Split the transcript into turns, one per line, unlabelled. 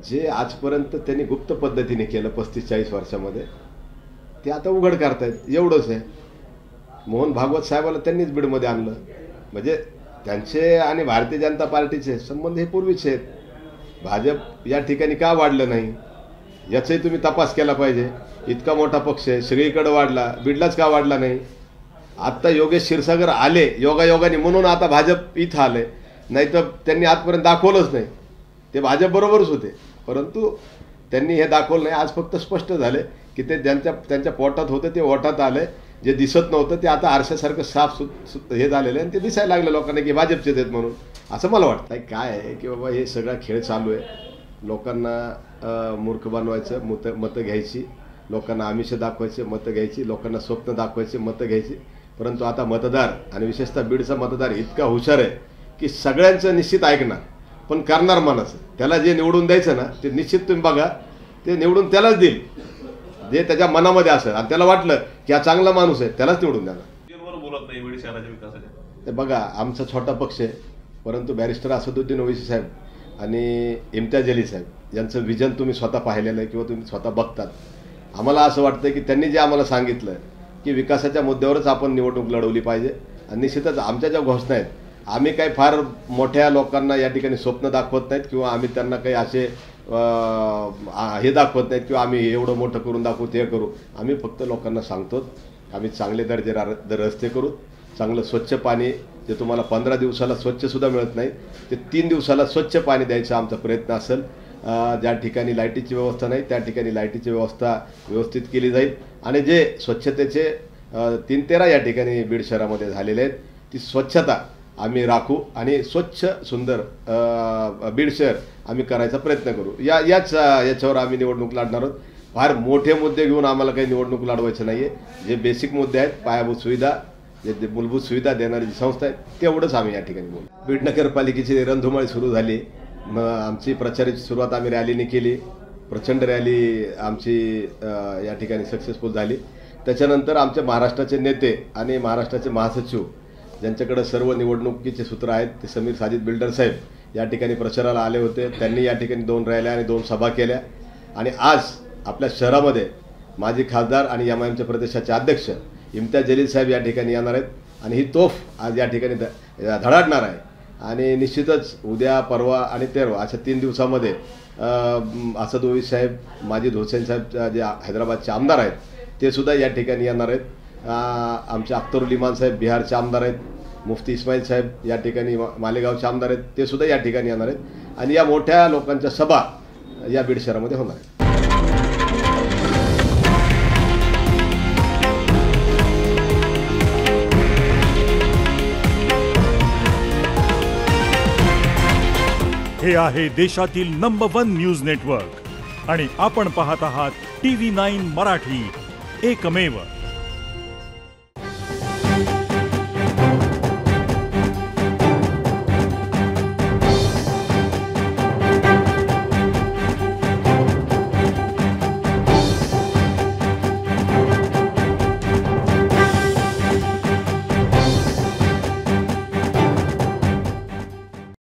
जे आजपर्यंत त्यांनी गुप्त पद्धतीने केलं 35-40 वर्षामध्ये ते आता उघड करतायत एवढंच आहे. मोहन भागवत साहेबाला त्यांनीच बीडमध्ये आणलं. म्हणजे त्यांचे आणि भारतीय जनता पार्टीचे संबंध हे पूर्वीचे आहेत. भाजप या ठिकाणी का वाढलं नाही याचाही तुम्ही तपास केला पाहिजे. इतका मोठा पक्ष आहे, सगळीकडे वाढला, बीडलाच का वाढला नाही. आत्ता योगेश क्षीरसागर आले योगायोगाने म्हणून आता भाजप इथं आले, नाही तर त्यांनी आजपर्यंत दाखवलंच नाही. ते भाजप बरोबरच होते, परंतु त्यांनी हे दाखवलं नाही. आज फक्त स्पष्ट झाले की ते त्यांच्या पोटात होते ते ओठात आले. जे दिसत नव्हतं ते आता आरशासारखं साफ हे झालेलं आहे आणि ते दिसायला लागलं लोकांना की भाजपचेच आहेत म्हणून. असं मला वाटतं. काय आहे की बाबा हे सगळा खेळ चालू आहे. लोकांना मूर्ख बनवायचं, मतं घ्यायची, लोकांना आमिष दाखवायचे, मतं घ्यायची, लोकांना स्वप्न दाखवायचे, मतं घ्यायची. परंतु आता मतदार आणि विशेषतः बीडचा मतदार इतका हुशार आहे की सगळ्यांचं निश्चित ऐकणार, पण करणार मनाचं. त्याला जे निवडून द्यायचं ना ते निश्चित तुम्ही बघा, ते निवडून त्यालाच देईल जे त्याच्या मनामध्ये असेल. आणि त्याला वाटलं की हा चांगला माणूस आहे त्यालाच निवडून देणार.
बोलत नाही बीड शहराच्या विकासाच्या.
ते बघा, आमचा छोटा पक्ष आहे, परंतु बॅरिस्टर असदुद्दीन ओवैसी साहेब आणि इम्तियाज जलील साहेब यांचं विजन तुम्ही स्वतः पाहिलेलं आहे किंवा तुम्ही स्वतः बघतात. आम्हाला असं वाटतं की त्यांनी जे आम्हाला सांगितलं की विकासाच्या मुद्द्यावरच आपण निवडणूक लढवली पाहिजे. आणि निश्चितच आमच्या ज्या घोषणा आहेत, आम्ही काही फार मोठ्या लोकांना या ठिकाणी स्वप्न दाखवत नाहीत किंवा आम्ही त्यांना काही असे हे दाखवत नाहीत किंवा आम्ही एवढं मोठं करून दाखवू ते करू. आम्ही फक्त लोकांना सांगतो आम्ही चांगले दर्जेदार रस्ते करू, चांगलं स्वच्छ पाणी जे तुम्हाला 15 दिवसाला स्वच्छसुद्धा मिळत नाही ते 3 दिवसाला स्वच्छ पाणी द्यायचा आमचा प्रयत्न असेल. ज्या ठिकाणी लाईटीची व्यवस्था नाही त्या ठिकाणी लाईटीची व्यवस्था व्यवस्थित केली जाईल. आणि जे स्वच्छतेचे 3-13 या ठिकाणी बीड शहरामध्ये झालेले आहेत ती स्वच्छता आम्ही राखू आणि स्वच्छ सुंदर बीड शहर आम्ही करायचा प्रयत्न करू. याच्यावर आम्ही निवडणूक लढणार आहोत. फार मोठे मुद्दे घेऊन आम्हाला काही निवडणूक लढवायचं नाही आहे. जे बेसिक मुद्दे आहेत, पायाभूत सुविधा, जे मूलभूत सुविधा देणारी जी संस्था आहे तेवढंच आम्ही या ठिकाणी बोलू. बीड नगरपालिकेची रणधुमाळी सुरू झाली. आमची प्रचाराची सुरुवात आम्ही रॅलीने केली. प्रचंड रॅली आमची या ठिकाणी सक्सेसफुल झाली. त्याच्यानंतर आमचे महाराष्ट्राचे नेते आणि महाराष्ट्राचे महासचिव ज्यांच्याकडे सर्व निवडणुकीचे सूत्र आहेत ते समीर साजिद बिल्डर साहेब या ठिकाणी प्रचाराला आले होते. त्यांनी या ठिकाणी 2 रॅल्या आणि 2 सभा केल्या. आणि आज आपल्या शहरामध्ये माजी खासदार आणि MIMचे प्रदेशाचे अध्यक्ष इम्तियाज जलील साहेब या ठिकाणी येणार आहेत आणि ही तोफ आज या ठिकाणी धडाडणार आहे. आणि निश्चितच उद्या, परवा आणि तेरवा अशा 3 दिवसामध्ये असद ओवैसी साहेब, माजिद हुसेन साहेब जे हैदराबादचे आमदार आहेत ते सुद्धा या ठिकाणी येणार आहेत. आमचे अख्तरुल इमान साहेब बिहारचे आमदार आहेत. मुफ्ती इस्माईल साहेब या ठिकाणी मालेगावचे आमदार आहेत, ते सुद्धा या ठिकाणी येणार आहेत. आणि या मोठ्या लोकांच्या सभा या बीड शहरामध्ये होणार आहेत.
हे आहे देशातील नंबर 1 न्यूज नेटवर्क आणि आपण पाहत आहात TV9 मराठी, एकमेव.